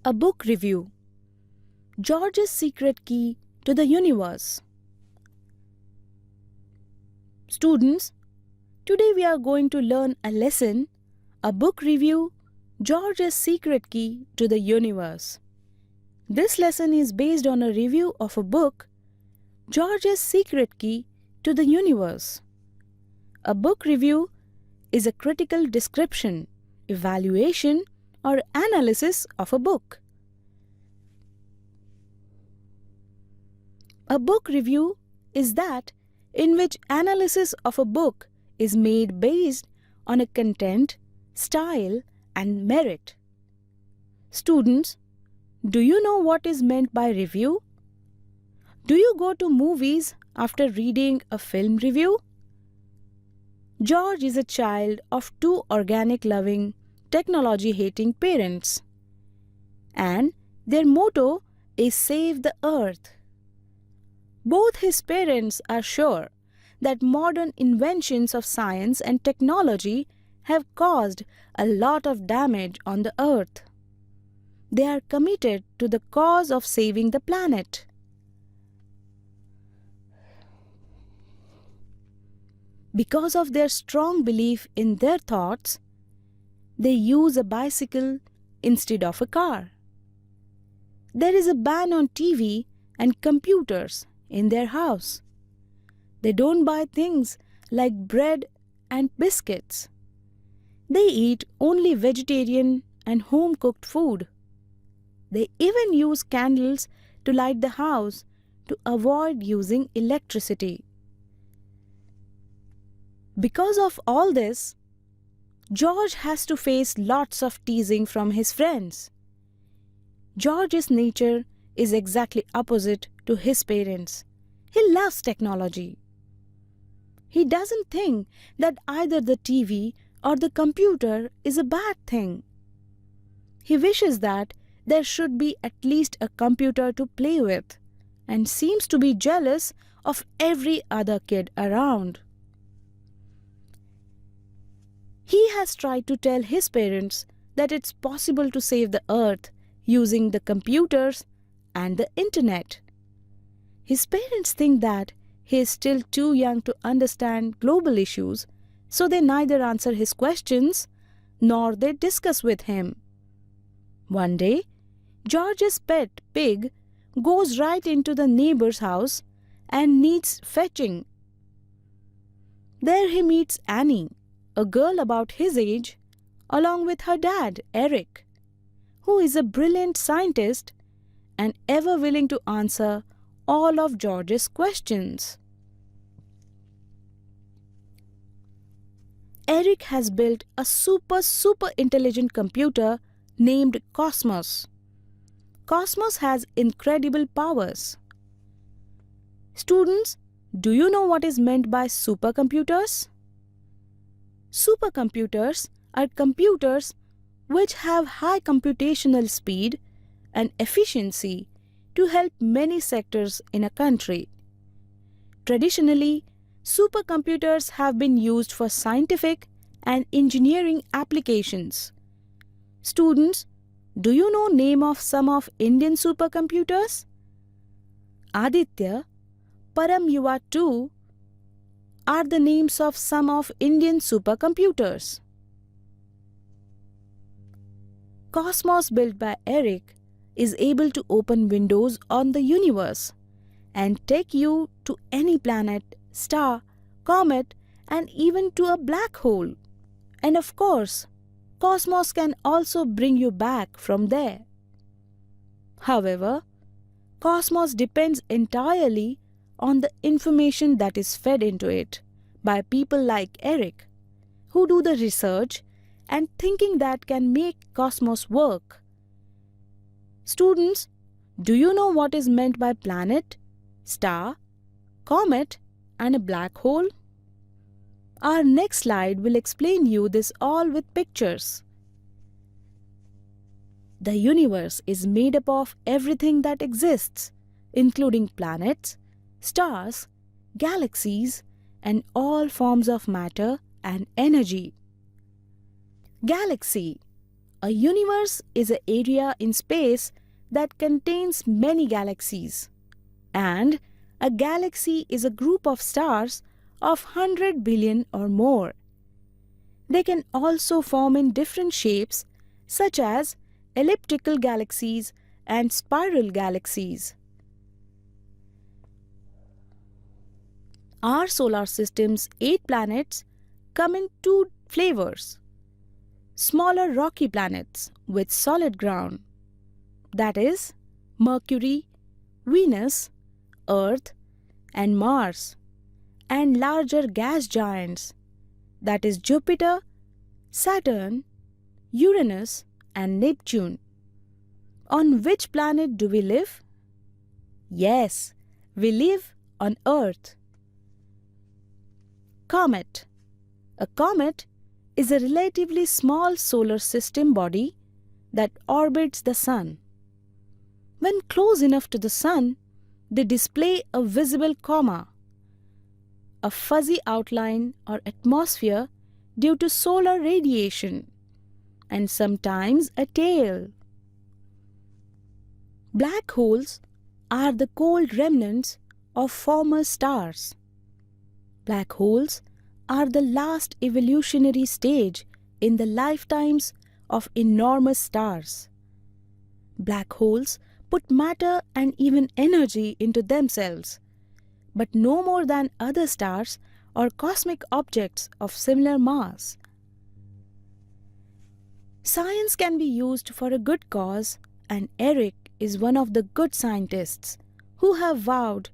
A book review. George's secret key to the universe. Students, today we are going to learn a lesson, a book review, George's secret key to the universe. This lesson is based on a review of a book, George's secret key to the universe. A book review is a critical description, evaluation, or analysis of a book. A book review is that in which analysis of a book is made based on a content, style, and merit. Students, do you know what is meant by review? Do you go to movies after reading a film review? George is a child of two organic-loving, technology-hating parents, and their motto is Save the Earth. Both his parents are sure that modern inventions of science and technology have caused a lot of damage on the earth. They are committed to the cause of saving the planet. Because of their strong belief in their thoughts, they use a bicycle instead of a car. There is a ban on TV and computers in their house. They don't buy things like bread and biscuits. They eat only vegetarian and home-cooked food. They even use candles to light the house to avoid using electricity. Because of all this, George has to face lots of teasing from his friends. George's nature is exactly opposite to his parents. He loves technology. He doesn't think that either the TV or the computer is a bad thing. He wishes that there should be at least a computer to play with, and seems to be jealous of every other kid around. He has tried to tell his parents that it's possible to save the earth using the computers and the internet. His parents think that he is still too young to understand global issues, so they neither answer his questions nor they discuss with him. One day, George's pet pig goes right into the neighbor's house and needs fetching. There he meets Annie, a girl about his age, along with her dad, Eric, who is a brilliant scientist and ever willing to answer all of George's questions. Eric has built a super intelligent computer named Cosmos. Cosmos has incredible powers. Students, do you know what is meant by supercomputers? Supercomputers are computers which have high computational speed and efficiency to help many sectors in a country. Traditionally, supercomputers have been used for scientific and engineering applications. Students, do you know name of some of Indian supercomputers? Aditya, Param-2 are the names of some of Indian supercomputers. Cosmos, built by Eric, is able to open windows on the universe and take you to any planet, star, comet, and even to a black hole. And of course, Cosmos can also bring you back from there. However, Cosmos depends entirely on the information that is fed into it by people like Eric, who do the research and thinking that can make Cosmos work. Students, do you know what is meant by planet, star, comet, and a black hole? Our next slide will explain you this all with pictures. The universe is made up of everything that exists, including planets, stars, galaxies, and all forms of matter and energy. Galaxy, A universe is an area in space that contains many galaxies, and a galaxy is a group of stars of 100 billion or more. They can also form in different shapes, such as elliptical galaxies and spiral galaxies. Our solar system's 8 planets come in 2 flavors: smaller rocky planets with solid ground, that is, Mercury, Venus, Earth, and Mars, and larger gas giants, that is, Jupiter, Saturn, Uranus, and Neptune. On which planet do we live? Yes, we live on Earth. Comet. A comet is a relatively small solar system body that orbits the Sun. When close enough to the Sun, they display a visible coma, a fuzzy outline or atmosphere due to solar radiation, and sometimes a tail. Black holes are the cold remnants of former stars. Black holes are the last evolutionary stage in the lifetimes of enormous stars. Black holes put matter and even energy into themselves, but no more than other stars or cosmic objects of similar mass. Science can be used for a good cause, and Eric is one of the good scientists who have vowed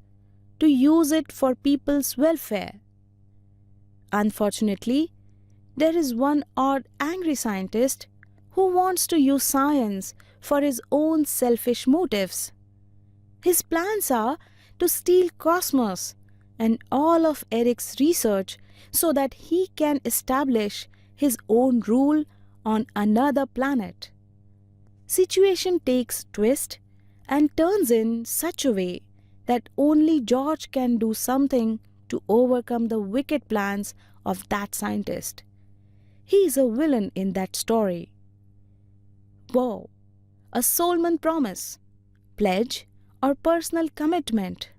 to use it for people's welfare. Unfortunately, there is one odd angry scientist who wants to use science for his own selfish motives. His plans are to steal cosmos and all of Eric's research so that he can establish his own rule on another planet. Situation takes twist and turns in such a way that only George can do something to overcome the wicked plans of that scientist. He is a villain in that story. Vow, a soulman promise, pledge, or personal commitment.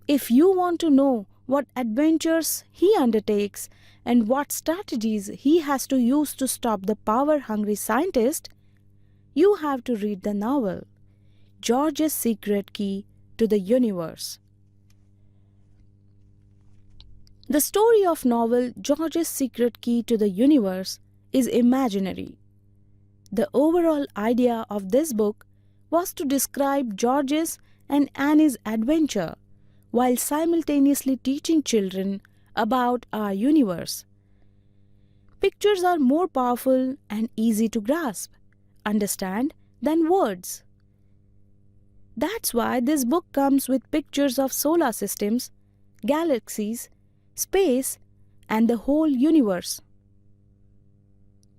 If you want to know what adventures he undertakes and what strategies he has to use to stop the power-hungry scientist, you have to read the novel, George's Secret Key to the Universe. The story of novel George's Secret Key to the Universe is imaginary. The overall idea of this book was to describe George's and Annie's adventure while simultaneously teaching children about our universe. Pictures are more powerful and easy to grasp, understand than words. That's why this book comes with pictures of solar systems, galaxies, space, and the whole universe.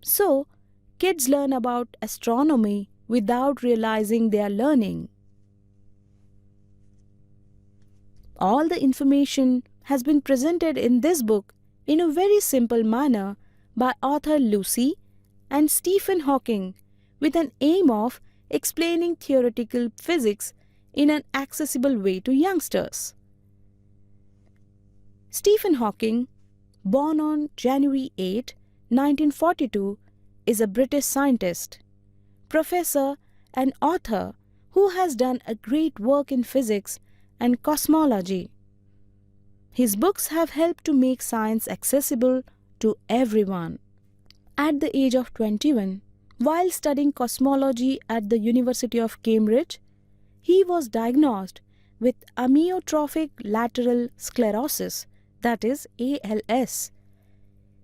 So, kids learn about astronomy without realizing they are learning. All the information has been presented in this book in a very simple manner by author Lucy and Stephen Hawking, with an aim of explaining theoretical physics in an accessible way to youngsters. Stephen Hawking, born on January 8, 1942, is a British scientist, professor and author who has done a great work in physics and cosmology. His books have helped to make science accessible to everyone. At the age of 21, while studying cosmology at the University of Cambridge, he was diagnosed with amyotrophic lateral sclerosis, that is ALS.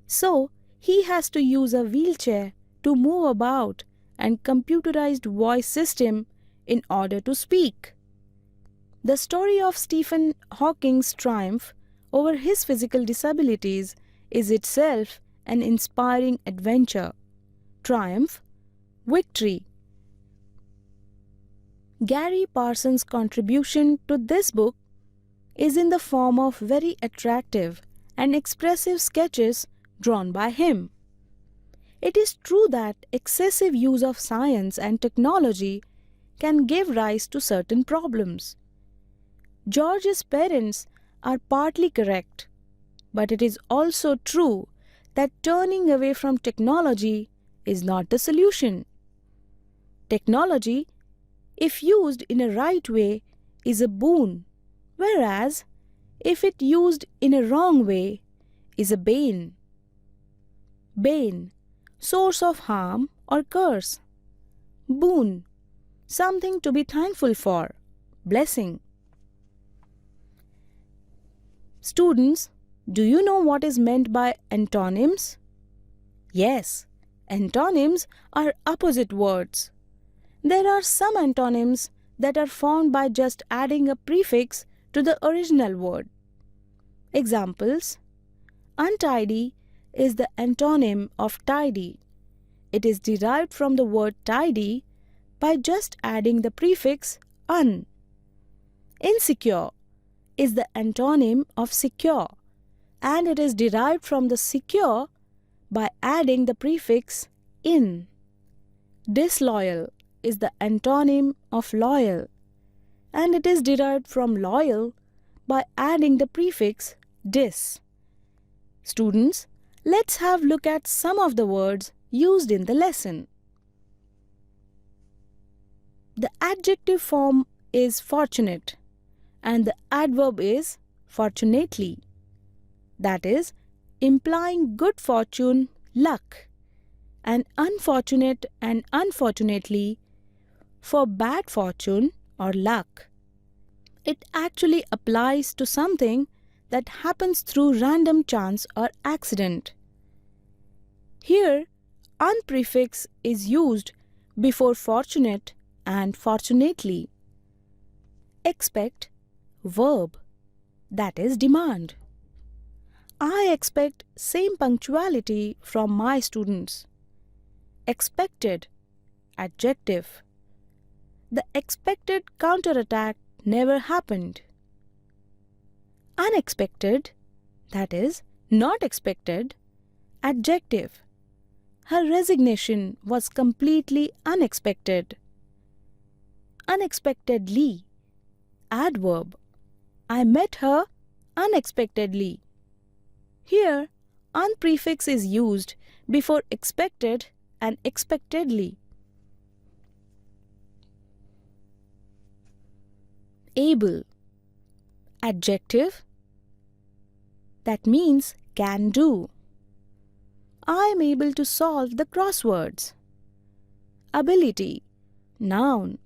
So, he has to use a wheelchair to move about and computerized voice system in order to speak. The story of Stephen Hawking's triumph over his physical disabilities is itself an inspiring adventure. Triumph, victory. Gary Parsons' contribution to this book is in the form of very attractive and expressive sketches drawn by him. It is true that excessive use of science and technology can give rise to certain problems. George's parents are partly correct, but it is also true that turning away from technology is not the solution. Technology, if used in a right way, is a boon, whereas if it used in a wrong way, is a bane. Bane, source of harm or curse. Boon, something to be thankful for, blessing. Students, do you know what is meant by antonyms? Yes, antonyms are opposite words. There are some antonyms that are found by just adding a prefix to the original word. Examples: untidy is the antonym of tidy. It is derived from the word tidy by just adding the prefix un. Insecure is the antonym of secure, and it is derived from the secure by adding the prefix in. Disloyal is the antonym of loyal, and it is derived from loyal by adding the prefix dis. Students, let's have a look at some of the words used in the lesson. The adjective form is fortunate and the adverb is fortunately. That is, implying good fortune, luck, and unfortunate and unfortunately for bad fortune or luck. It actually applies to something that happens through random chance or accident. Here, un prefix is used before fortunate and fortunately. Expect, verb, that is demand. I expect same punctuality from my students. Expected, adjective. The expected counterattack never happened. Unexpected, that is not expected, adjective. Her resignation was completely unexpected. Unexpectedly, adverb. I met her unexpectedly. Here, un prefix is used before expected and expectedly. Able, adjective. That means can do. I am able to solve the crosswords. Ability, noun.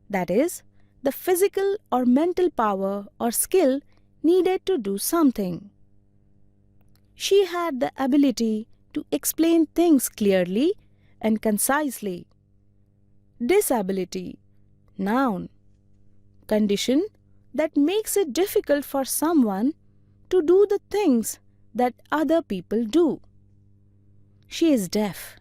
That is, the physical or mental power or skill needed to do something. She had the ability to explain things clearly and concisely. Disability, noun. Condition that makes it difficult for someone to do the things that other people do. She is deaf,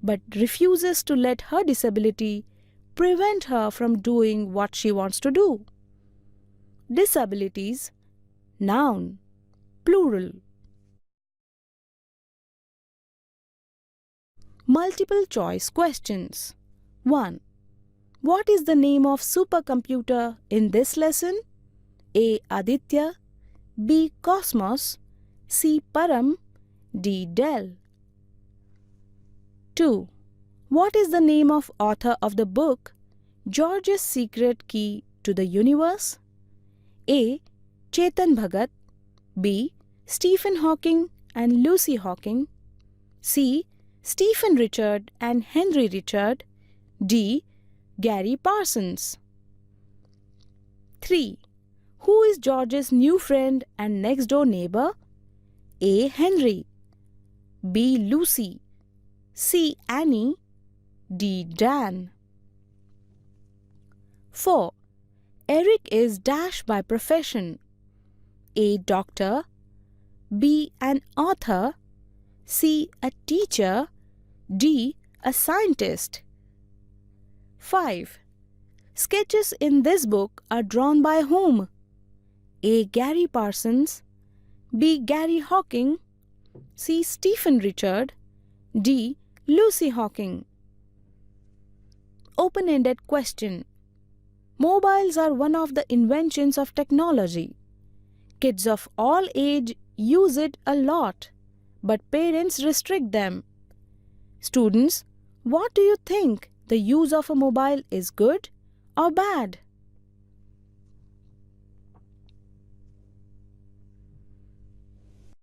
but refuses to let her disability prevent her from doing what she wants to do. Disabilities, noun, plural. Multiple choice questions. 1. What is the name of supercomputer in this lesson? A. Aditya, B. Cosmos, C. Param, D. Dell. 2. What is the name of author of the book George's Secret Key to the Universe? A. Chetan Bhagat, B. Stephen Hawking and Lucy Hawking, C. Stephen Richard and Henry Richard, D. Gary Parsons. 3. Who is George's new friend and next door neighbor? A. Henry, B. Lucy, C. Annie, D. Dan. 4. Eric is dash by profession. A. Doctor, B. An author, C. A teacher, D. A scientist. 5. Sketches in this book are drawn by whom? A. Gary Parsons, B. Gary Hawking, C. Stephen Richard, D. Lucy Hawking. Open-ended question. Mobiles are one of the inventions of technology. Kids of all age use it a lot, but parents restrict them. Students, what do you think? The use of a mobile is good or bad?